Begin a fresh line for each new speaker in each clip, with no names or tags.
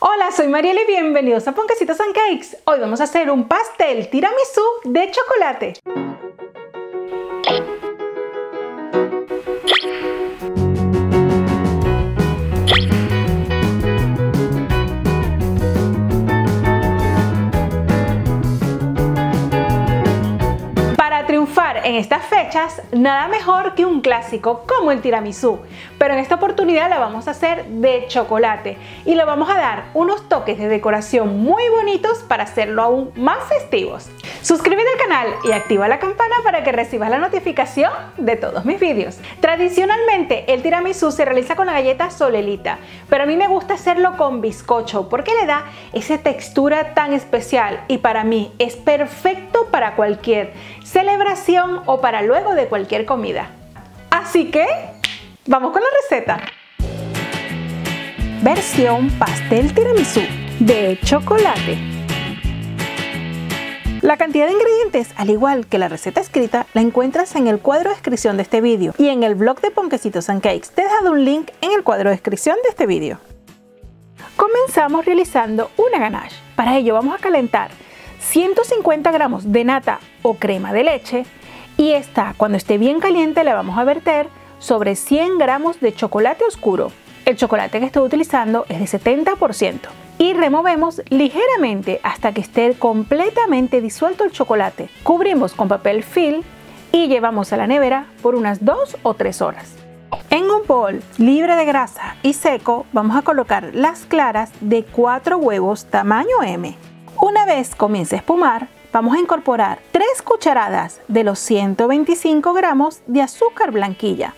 Hola, soy Mariela y bienvenidos a Ponquecitos and Cakes. Hoy vamos a hacer un pastel tiramisú de chocolate. En estas fechas, nada mejor que un clásico como el tiramisú, pero en esta oportunidad la vamos a hacer de chocolate y le vamos a dar unos toques de decoración muy bonitos para hacerlo aún más festivos. Suscríbete al canal y activa la campana para que recibas la notificación de todos mis vídeos. Tradicionalmente el tiramisú se realiza con la galleta Solelita, pero a mí me gusta hacerlo con bizcocho porque le da esa textura tan especial y para mí es perfecto para cualquier celebración o para luego de cualquier comida. Así que, ¡vamos con la receta! Versión pastel tiramisú de chocolate. La cantidad de ingredientes, al igual que la receta escrita, la encuentras en el cuadro de descripción de este vídeo y en el blog de Ponquecitos and Cakes. Te he dejado un link en el cuadro de descripción de este vídeo. Comenzamos realizando una ganache. Para ello vamos a calentar 150 gramos de nata o crema de leche y esta, cuando esté bien caliente, la vamos a verter sobre 100 gramos de chocolate oscuro. El chocolate que estoy utilizando es de 70% y removemos ligeramente hasta que esté completamente disuelto el chocolate. Cubrimos con papel film y llevamos a la nevera por unas 2 o 3 horas. En un bol libre de grasa y seco vamos a colocar las claras de 4 huevos tamaño M. Una vez comience a espumar, vamos a incorporar 3 cucharadas de los 125 gramos de azúcar blanquilla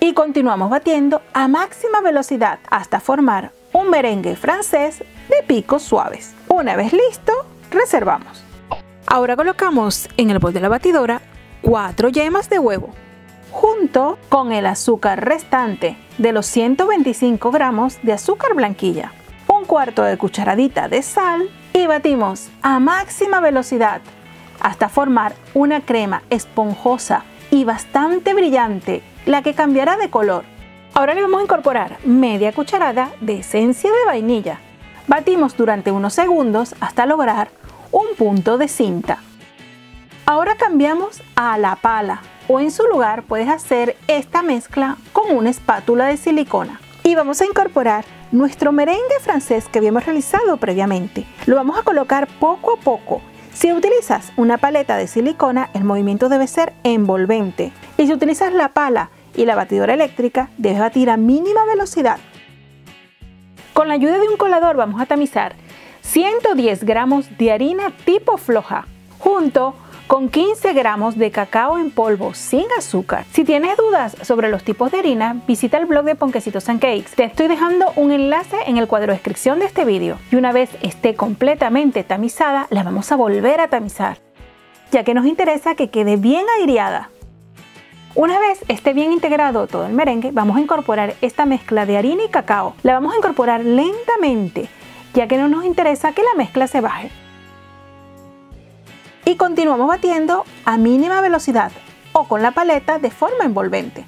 y continuamos batiendo a máxima velocidad hasta formar un merengue francés de picos suaves. Una vez listo, reservamos. Ahora colocamos en el bol de la batidora 4 yemas de huevo junto con el azúcar restante de los 125 gramos de azúcar blanquilla, un cuarto de cucharadita de sal y batimos a máxima velocidad hasta formar una crema esponjosa y bastante brillante, la que cambiará de color. Ahora le vamos a incorporar media cucharada de esencia de vainilla. Batimos durante unos segundos hasta lograr un punto de cinta. Ahora cambiamos a la pala o en su lugar puedes hacer esta mezcla con una espátula de silicona. Y vamos a incorporar nuestro merengue francés que habíamos realizado previamente. Lo vamos a colocar poco a poco. Si utilizas una paleta de silicona, el movimiento debe ser envolvente. Y si utilizas la pala y la batidora eléctrica, debes batir a mínima velocidad. Con la ayuda de un colador vamos a tamizar 110 gramos de harina tipo floja junto con 15 gramos de cacao en polvo sin azúcar. Si tienes dudas sobre los tipos de harina, visita el blog de Ponquecitos and Cakes. Te estoy dejando un enlace en el cuadro de descripción de este vídeo. Y una vez esté completamente tamizada, la vamos a volver a tamizar, ya que nos interesa que quede bien aireada. Una vez esté bien integrado todo el merengue, vamos a incorporar esta mezcla de harina y cacao. La vamos a incorporar lentamente, ya que no nos interesa que la mezcla se baje. Y continuamos batiendo a mínima velocidad o con la paleta de forma envolvente.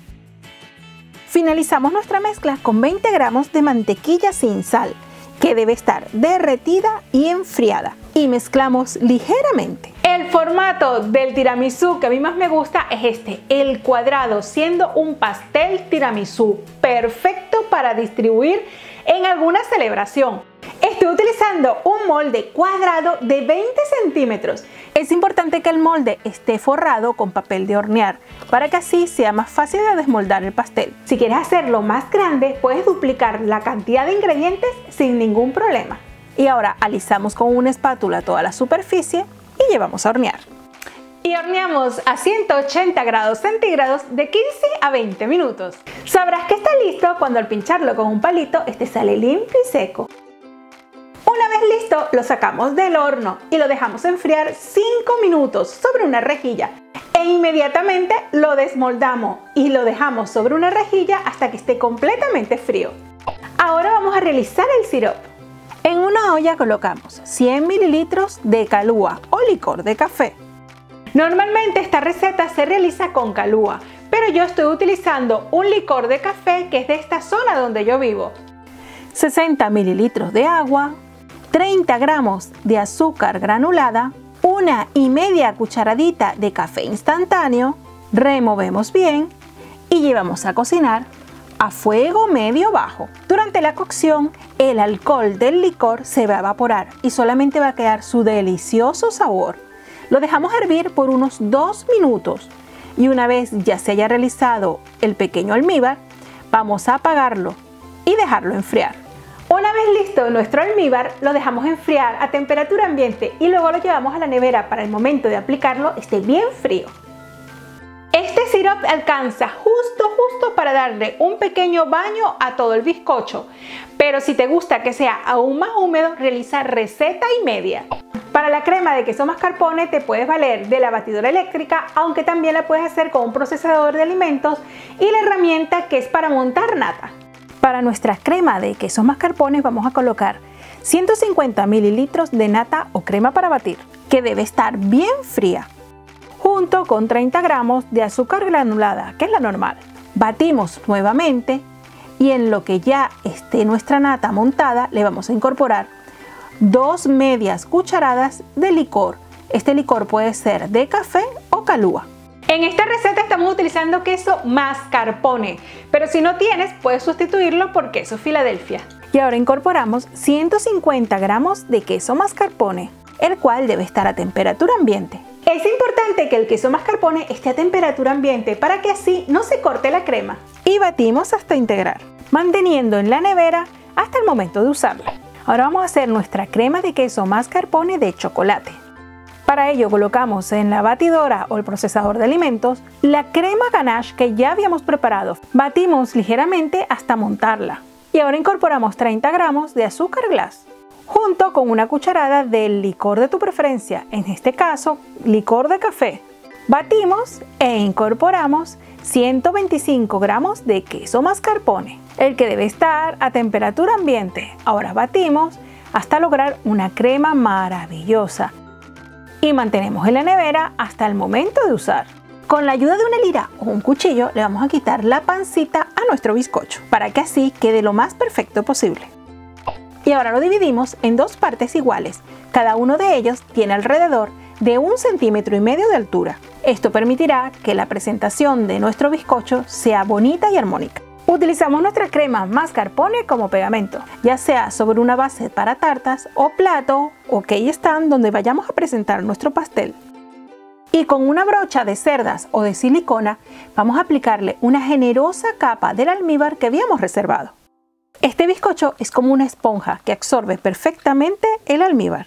Finalizamos nuestra mezcla con 20 gramos de mantequilla sin sal, que debe estar derretida y enfriada. Y mezclamos ligeramente. El formato del tiramisú que a mí más me gusta es este, el cuadrado, siendo un pastel tiramisú perfecto para distribuir en alguna celebración. Estoy utilizando un molde cuadrado de 20 centímetros. Es importante que el molde esté forrado con papel de hornear para que así sea más fácil de desmoldar el pastel. Si quieres hacerlo más grande, puedes duplicar la cantidad de ingredientes sin ningún problema. Y ahora alisamos con una espátula toda la superficie y llevamos a hornear. Y horneamos a 180 grados centígrados de 15 a 20 minutos. Sabrás que está listo cuando al pincharlo con un palito este sale limpio y seco. Una vez listo, lo sacamos del horno y lo dejamos enfriar 5 minutos sobre una rejilla. E inmediatamente lo desmoldamos y lo dejamos sobre una rejilla hasta que esté completamente frío. Ahora vamos a realizar el sirope. En una olla colocamos 100 mililitros de calúa o licor de café. Normalmente esta receta se realiza con calúa, pero yo estoy utilizando un licor de café que es de esta zona donde yo vivo. 60 mililitros de agua, 30 gramos de azúcar granulada, 1,5 cucharadita de café instantáneo, removemos bien y llevamos a cocinar a fuego medio bajo. Durante la cocción, el alcohol del licor se va a evaporar y solamente va a quedar su delicioso sabor. Lo dejamos hervir por unos 2 minutos y una vez ya se haya realizado el pequeño almíbar, vamos a apagarlo y dejarlo enfriar. Una vez listo nuestro almíbar, lo dejamos enfriar a temperatura ambiente y luego lo llevamos a la nevera para el momento de aplicarlo esté bien frío. Este sirope alcanza justo para darle un pequeño baño a todo el bizcocho, pero si te gusta que sea aún más húmedo, realiza receta y media. Para la crema de queso mascarpone te puedes valer de la batidora eléctrica, aunque también la puedes hacer con un procesador de alimentos y la herramienta que es para montar nata. Para nuestra crema de queso mascarpone vamos a colocar 150 mililitros de nata o crema para batir, que debe estar bien fría, junto con 30 gramos de azúcar granulada, que es la normal. Batimos nuevamente y en lo que ya esté nuestra nata montada le vamos a incorporar 2 medias cucharadas de licor. Este licor puede ser de café o calúa. En esta receta estamos utilizando queso mascarpone, pero si no tienes puedes sustituirlo por queso Filadelfia. Y ahora incorporamos 150 gramos de queso mascarpone, el cual debe estar a temperatura ambiente. Es importante que el queso mascarpone esté a temperatura ambiente para que así no se corte la crema. Y batimos hasta integrar, manteniendo en la nevera hasta el momento de usarla. Ahora vamos a hacer nuestra crema de queso mascarpone de chocolate. Para ello colocamos en la batidora o el procesador de alimentos la crema ganache que ya habíamos preparado. Batimos ligeramente hasta montarla. Y ahora incorporamos 30 gramos de azúcar glass, junto con una cucharada del licor de tu preferencia, en este caso licor de café. Batimos e incorporamos 125 gramos de queso mascarpone, el que debe estar a temperatura ambiente. Ahora batimos hasta lograr una crema maravillosa y mantenemos en la nevera hasta el momento de usar. Con la ayuda de una lira o un cuchillo le vamos a quitar la pancita a nuestro bizcocho para que así quede lo más perfecto posible. Y ahora lo dividimos en 2 partes iguales. Cada uno de ellos tiene alrededor de 1,5 centímetros de altura. Esto permitirá que la presentación de nuestro bizcocho sea bonita y armónica. Utilizamos nuestra crema mascarpone como pegamento, ya sea sobre una base para tartas o plato o cake stand donde vayamos a presentar nuestro pastel. Y con una brocha de cerdas o de silicona vamos a aplicarle una generosa capa del almíbar que habíamos reservado. Este bizcocho es como una esponja que absorbe perfectamente el almíbar.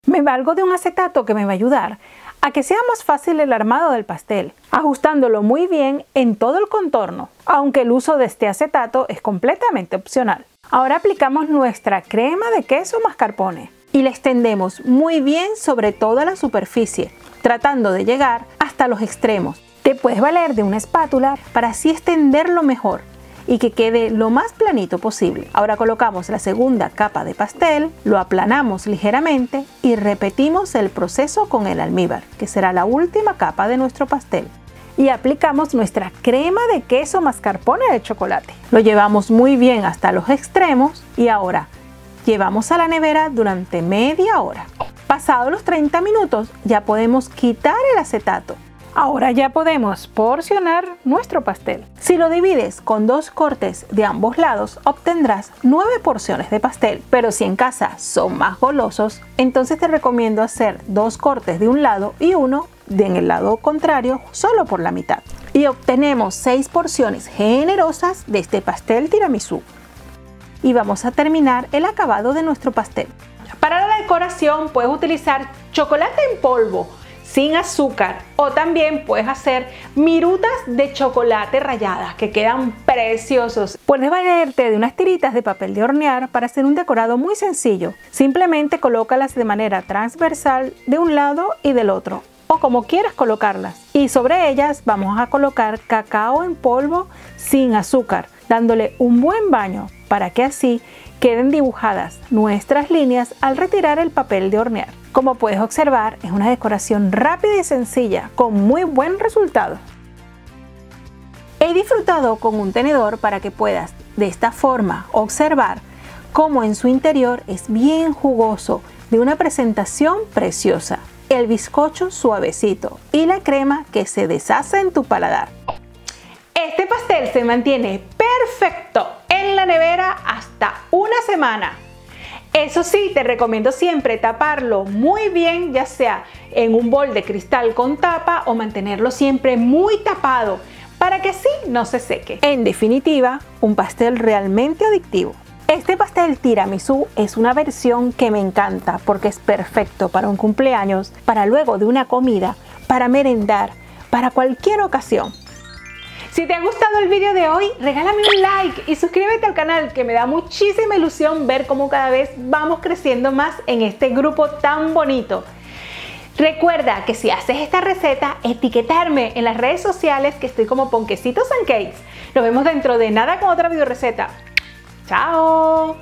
Me valgo de un acetato que me va a ayudar a que sea más fácil el armado del pastel, ajustándolo muy bien en todo el contorno, aunque el uso de este acetato es completamente opcional. Ahora aplicamos nuestra crema de queso mascarpone y la extendemos muy bien sobre toda la superficie, tratando de llegar hasta los extremos. Te puedes valer de una espátula para así extenderlo mejor y que quede lo más planito posible. Ahora colocamos la segunda capa de pastel, lo aplanamos ligeramente y repetimos el proceso con el almíbar, que será la última capa de nuestro pastel. Y aplicamos nuestra crema de queso mascarpone de chocolate. Lo llevamos muy bien hasta los extremos y ahora llevamos a la nevera durante media hora. Pasados los 30 minutos ya podemos quitar el acetato. Ahora ya podemos porcionar nuestro pastel. Si lo divides con 2 cortes de ambos lados, obtendrás 9 porciones de pastel. Pero si en casa son más golosos, entonces te recomiendo hacer 2 cortes de un lado y uno en el lado contrario, solo por la mitad. Y obtenemos 6 porciones generosas de este pastel tiramisú. Y vamos a terminar el acabado de nuestro pastel. Para la decoración puedes utilizar chocolate en polvo sin azúcar o también puedes hacer mirutas de chocolate ralladas que quedan preciosos. Puedes valerte de unas tiritas de papel de hornear para hacer un decorado muy sencillo. Simplemente colócalas de manera transversal de un lado y del otro o como quieras colocarlas, y sobre ellas vamos a colocar cacao en polvo sin azúcar, dándole un buen baño para que así queden dibujadas nuestras líneas al retirar el papel de hornear. Como puedes observar, es una decoración rápida y sencilla con muy buen resultado. He disfrutado con un tenedor para que puedas de esta forma observar como en su interior es bien jugoso, de una presentación preciosa, el bizcocho suavecito y la crema que se deshace en tu paladar. Este pastel se mantiene perfecto en la nevera hasta una semana. Eso sí, te recomiendo siempre taparlo muy bien, ya sea en un bol de cristal con tapa o mantenerlo siempre muy tapado para que así no se seque. En definitiva, un pastel realmente adictivo. Este pastel tiramisú es una versión que me encanta porque es perfecto para un cumpleaños, para luego de una comida, para merendar, para cualquier ocasión. Si te ha gustado el vídeo de hoy, regálame un like y suscríbete al canal, que me da muchísima ilusión ver cómo cada vez vamos creciendo más en este grupo tan bonito. Recuerda que si haces esta receta, etiquetarme en las redes sociales, que estoy como Ponquecitos and Cakes. Nos vemos dentro de nada con otra video receta. ¡Chao!